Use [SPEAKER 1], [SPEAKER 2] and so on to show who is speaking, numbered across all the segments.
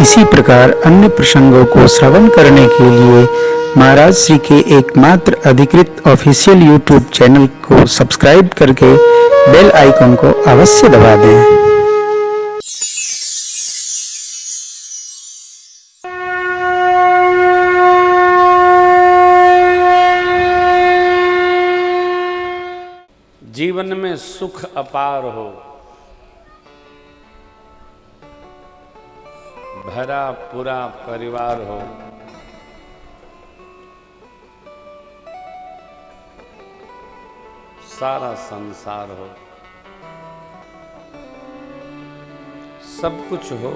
[SPEAKER 1] इसी प्रकार अन्य प्रसंगों को श्रवण करने के लिए महाराज श्री के एकमात्र अधिकृत ऑफिशियल यूट्यूब चैनल को सब्सक्राइब करके बेल आइकन को अवश्य दबा दें।
[SPEAKER 2] जीवन में सुख अपार हो, भरा पूरा परिवार हो, सारा संसार हो, सब कुछ हो,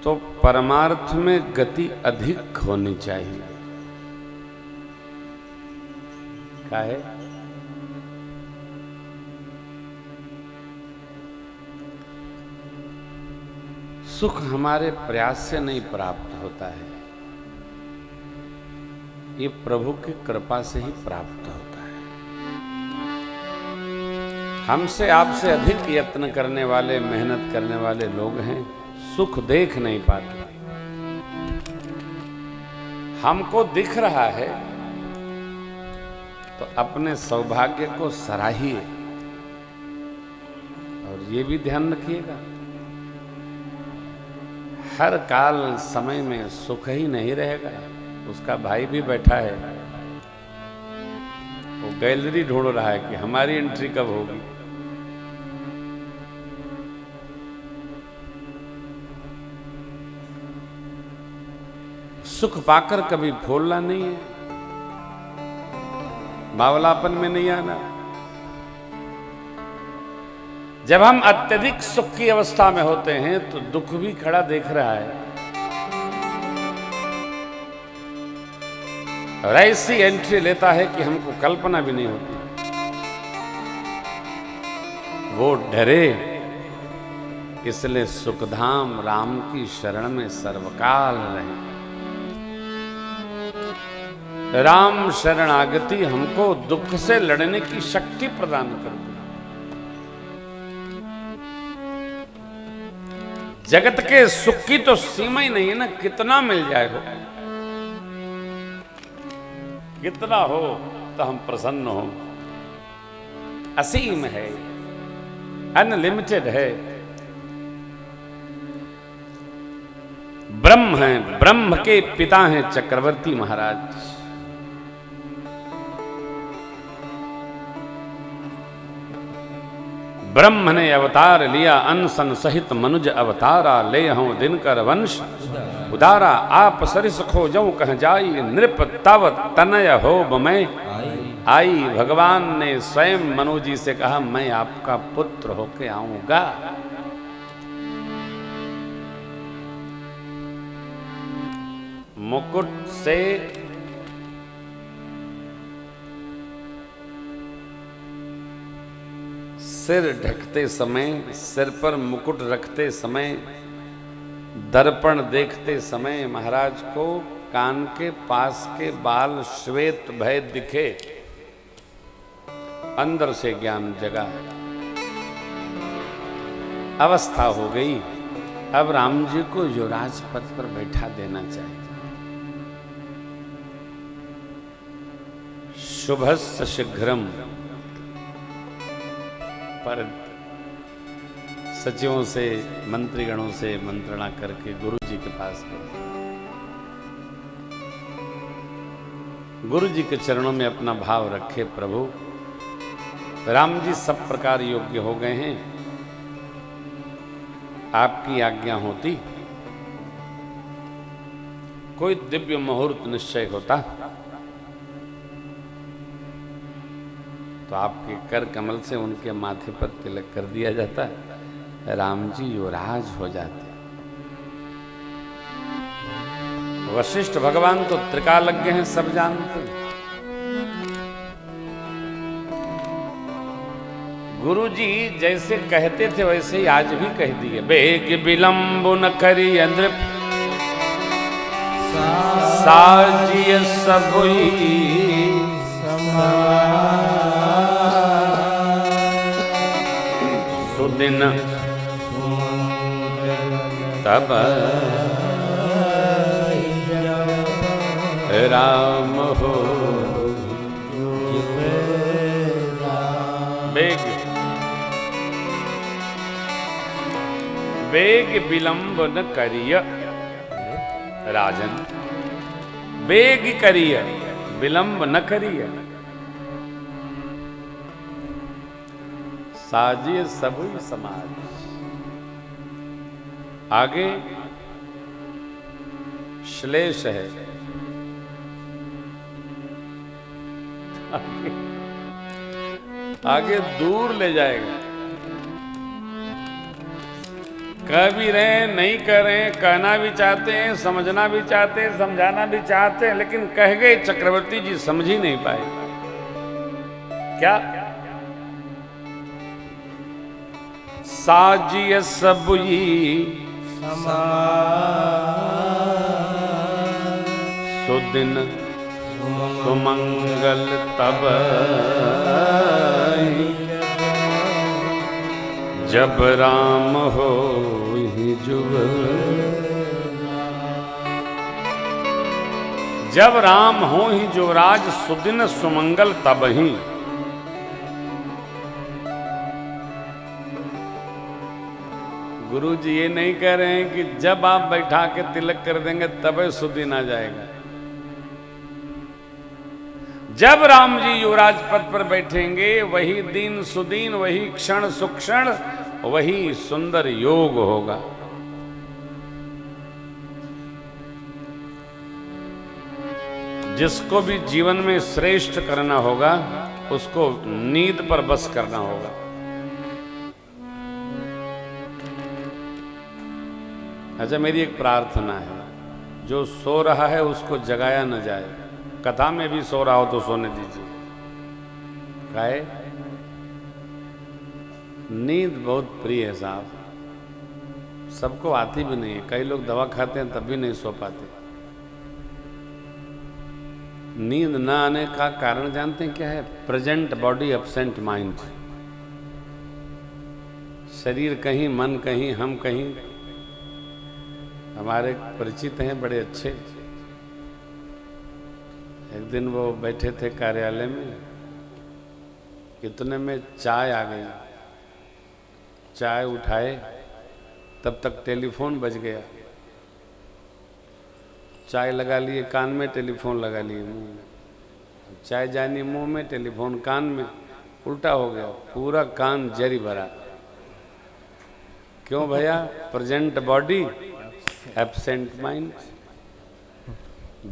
[SPEAKER 2] तो परमार्थ में गति अधिक होनी चाहिए। क्या है? सुख हमारे प्रयास से नहीं प्राप्त होता है, ये प्रभु की कृपा से ही प्राप्त होता है। हमसे आपसे अधिक यत्न करने वाले, मेहनत करने वाले लोग हैं, सुख देख नहीं पाते। हमको दिख रहा है तो अपने सौभाग्य को सराहिए, और ये भी ध्यान रखिएगा, हर काल समय में सुख ही नहीं रहेगा। उसका भाई भी बैठा है, वो गैलरी ढूंढ रहा है कि हमारी एंट्री कब होगी। सुख पाकर कभी फूलना नहीं है, बावलापन में नहीं आना। जब हम अत्यधिक सुख की अवस्था में होते हैं तो दुख भी खड़ा देख रहा है, और ऐसी एंट्री लेता है कि हमको कल्पना भी नहीं होती। वो डरे, इसलिए सुखधाम राम की शरण में सर्वकाल रहे। राम शरणागति हमको दुख से लड़ने की शक्ति प्रदान करती। जगत के सुख की तो सीमा ही नहीं है ना, कितना मिल जाए हो, कितना हो तो हम प्रसन्न हो। असीम है, अनलिमिटेड है। ब्रह्म है, ब्रह्म के पिता हैं चक्रवर्ती महाराज। ब्रह्म ने अवतार लिया, अनसन सहित मनुज अवतारा, ले हूं दिनकर वंश उदारा, आप सरिस खो जाऊं कह जाई, नृप तव तनय हो मैं आई। भगवान ने स्वयं मनु जी से कहा, मैं आपका पुत्र होके आऊंगा। मुकुट से सिर ढकते समय, सिर पर मुकुट रखते समय, दर्पण देखते समय महाराज को कान के पास के बाल श्वेत भय दिखे, अंदर से ज्ञान जगा, अवस्था हो गई। अब राम जी को युवराज पद पर बैठा देना चाहिए। शुभस्य शीघ्रम, पर सचिवों से, मंत्रीगणों से मंत्रणा करके गुरु जी के पास गए। गुरु जी के चरणों में अपना भाव रखे, प्रभु राम जी सब प्रकार योग्य हो गए हैं, आपकी आज्ञा होती कोई दिव्य मुहूर्त निश्चय होता तो आपके कर कमल से उनके माथे पर तिलक कर दिया जाता, राम जी युवराज हो जाते। वशिष्ठ भगवान तो त्रिकालज्ञ हैं, सब जानते। गुरु जी जैसे कहते थे वैसे ही आज भी कह दिए, बेग विलंब न करी नृप साजिय सबुई सुदिन तब राम हो। बेग बेग विलंब न करिय राजन, बेग करिय विलंब न करिय। साजिए सबुई समाज। आगे श्लेष है, आगे दूर ले जाएगा। कह भी रहे हैं, नहीं कह रहे हैं, कहना भी चाहते हैं, समझना भी चाहते हैं, समझाना भी चाहते हैं, लेकिन कह गए चक्रवर्ती जी समझ ही नहीं पाए। क्या? साजिय सबुई सुदिन सुमंगल तब जब राम हो ही जुग। जब राम हो ही युवराज सुदिन सुमंगल तब ही। गुरु जी ये नहीं कह रहे हैं कि जब आप बैठा के तिलक कर देंगे तब सुदिन आ जाएगा। जब राम जी युवराज पद पर बैठेंगे वही दिन सुदीन, वही क्षण सुक्षण, वही सुंदर योग होगा। जिसको भी जीवन में श्रेष्ठ करना होगा उसको नींद पर बस करना होगा। अच्छा, मेरी एक प्रार्थना है, जो सो रहा है उसको जगाया न जाए। कथा में भी सो रहा हो तो सोने दीजिए। काहे? नींद बहुत प्रिय है साहब, सबको आती भी नहीं है। कई लोग दवा खाते हैं तब भी नहीं सो पाते। नींद ना आने का कारण जानते हैं क्या है? Present body absent mind. शरीर कहीं, मन कहीं, हम कहीं। हमारे परिचित हैं बड़े अच्छे। एक दिन वो बैठे थे कार्यालय में, इतने में चाय आ गई। चाय उठाए तब तक टेलीफोन बज गया। चाय लगा लिए कान में, टेलीफोन लगा लिए मुंह में। चाय जानी मुंह में, टेलीफोन कान में, उल्टा हो गया। पूरा कान जरी भरा। क्यों भैया? Present body absent mind.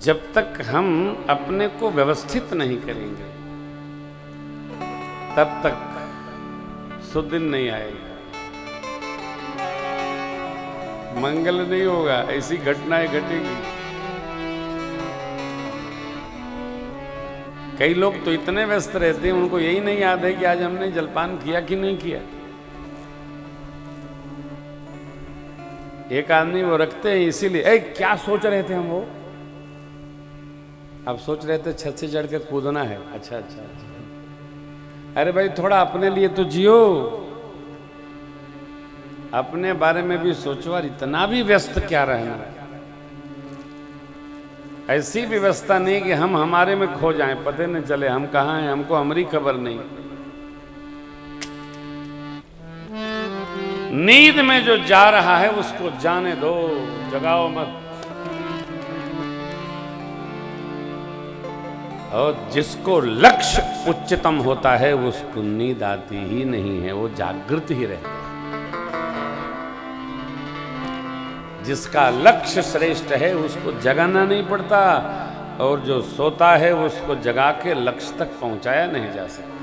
[SPEAKER 2] जब तक हम अपने को व्यवस्थित नहीं करेंगे तब तक सुदिन नहीं आएगा, मंगल नहीं होगा, ऐसी घटनाएं घटेंगी। कई लोग तो इतने व्यस्त रहते हैं उनको यही नहीं याद है कि आज हमने जलपान किया कि नहीं किया। एक आदमी वो रखते हैं इसीलिए, क्या सोच रहे थे हम? वो अब सोच रहे थे छत से चढ़ के कूदना है। अच्छा अच्छा अच्छा। अरे भाई थोड़ा अपने लिए तो जियो, अपने बारे में भी सोचो। और इतना भी व्यस्त क्या रहना। ऐसी भी व्यवस्था नहीं कि हम हमारे में खो जाएं, पता नहीं चले हम कहाँ हैं, हमको हमारी खबर नहीं। नींद में जो जा रहा है उसको जाने दो, जगाओ मत। और जिसको लक्ष्य उच्चतम होता है उसको नींद आती ही नहीं है, वो जागृत ही रहता है। जिसका लक्ष्य श्रेष्ठ है उसको जगाना नहीं पड़ता, और जो सोता है उसको जगा के लक्ष्य तक पहुंचाया नहीं जा सकता।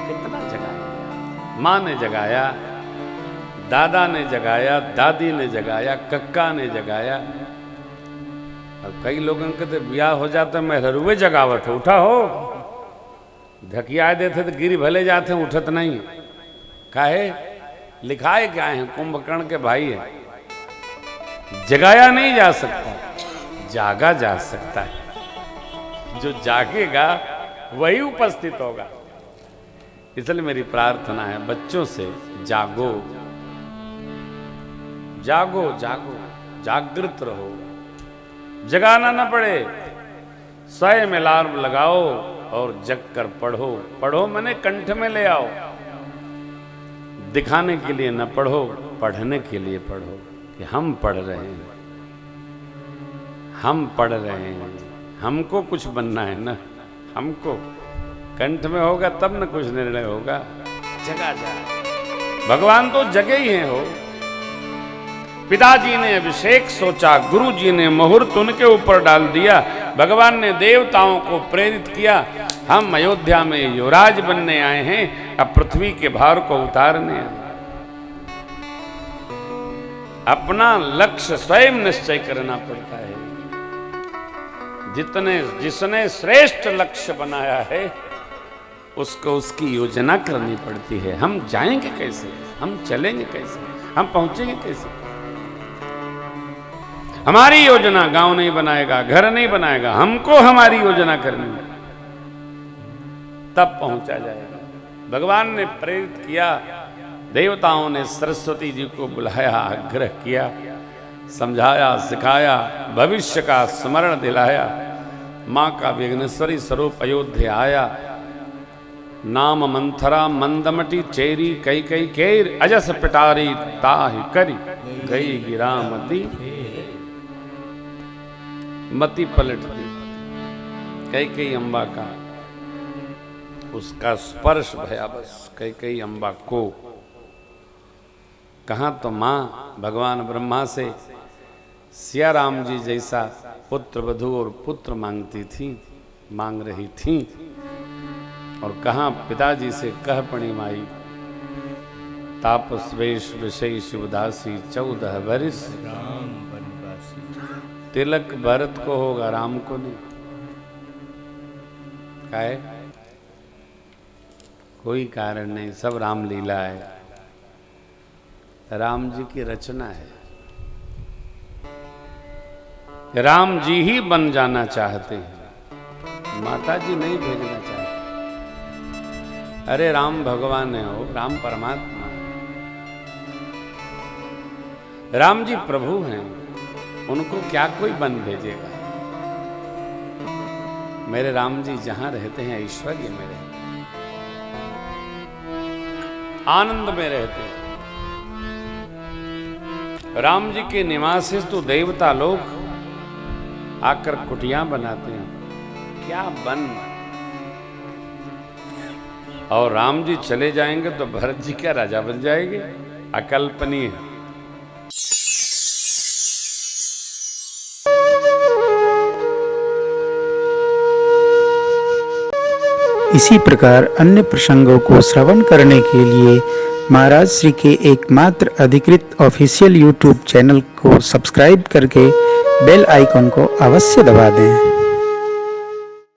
[SPEAKER 2] कितना जगाया? माँ ने जगाया, दादा ने जगाया, दादी ने जगाया, कक्का ने जगाया। अब कई लोगों के तो ब्याह हो जाता, मैं हरुए जगावत है, उठा हो, धकिया देते तो गिरी भले जाते, उठत नहीं। काहे? लिखाए क्या है? कुंभकर्ण के भाई है। जगाया नहीं जा सकता, जागा जा सकता है। जो जागेगा वही उपस्थित होगा। इसलिए मेरी प्रार्थना है बच्चों से, जागो जागो जागो, जागृत रहो, जगाना ना पड़े, स्वयं अलार्म लगाओ और जग कर पढ़ो। पढ़ो मैंने कंठ में ले आओ, दिखाने के लिए न पढ़ो, पढ़ने के लिए पढ़ो कि हम पढ़ रहे हैं, हम पढ़ रहे हैं, हमको कुछ बनना है ना, हमको कंठ में होगा तब न कुछ निर्णय होगा। जगा जाए, भगवान तो जगे ही हैं हो। पिताजी ने अभिषेक सोचा, गुरु जी ने मुहूर्त उनके ऊपर डाल दिया, भगवान ने देवताओं को प्रेरित किया, हम अयोध्या में युवराज बनने आए हैं, अब पृथ्वी के भार को उतारने आए। अपना लक्ष्य स्वयं निश्चय करना पड़ता है। जिसने श्रेष्ठ लक्ष्य बनाया है उसको उसकी योजना करनी पड़ती है। हम जाएंगे कैसे, हम चलेंगे कैसे, हम पहुंचेंगे कैसे। हमारी योजना गांव नहीं बनाएगा, घर नहीं बनाएगा, हमको हमारी योजना करनी है, तब पहुंचा जाएगा। भगवान ने प्रेरित किया, देवताओं ने सरस्वती जी को बुलाया, आग्रह किया, समझाया, सिखाया, भविष्य का स्मरण दिलाया। मां का विघ्नेश्वरी स्वरूप अयोध्या आया। नाम मंथरा मंदमटी चेरी कई कई केर, अजस पिटारी ताहि करी गई गिरामती। मति पलट दी कई कई अम्बा का, उसका स्पर्श भया बस कई कई अम्बा को। कहाँ तो मां भगवान ब्रह्मा से सिया राम जी जैसा पुत्र वधू और पुत्र मांग रही थी, और कहाँ पिताजी से कह पड़ी माई, तापस वेश विषय शिवदासी 14 वर्ष, तिलक भरत को होगा राम को नहीं। काहे? कोई कारण नहीं, सब रामलीला है, राम जी की रचना है। राम जी ही बन जाना चाहते हैं, माता जी नहीं भेजना चाहते। अरे राम भगवान है हो, राम परमात्मा है, राम जी प्रभु हैं, उनको क्या कोई बन भेजेगा। मेरे राम जी जहां रहते हैं ऐश्वर्य में रहते हैं, आनंद में रहते हैं। राम जी के निवास से तो देवता लोग आकर कुटियां बनाते हैं, क्या बन। और राम जी चले जाएंगे तो भरत जी क्या राजा बन जाएंगे, अकल्पनीय।
[SPEAKER 1] इसी प्रकार अन्य प्रसंगों को श्रवण करने के लिए महाराज श्री के एकमात्र अधिकृत ऑफिशियल यूट्यूब चैनल को सब्सक्राइब करके बेल आइकन को अवश्य दबा दें।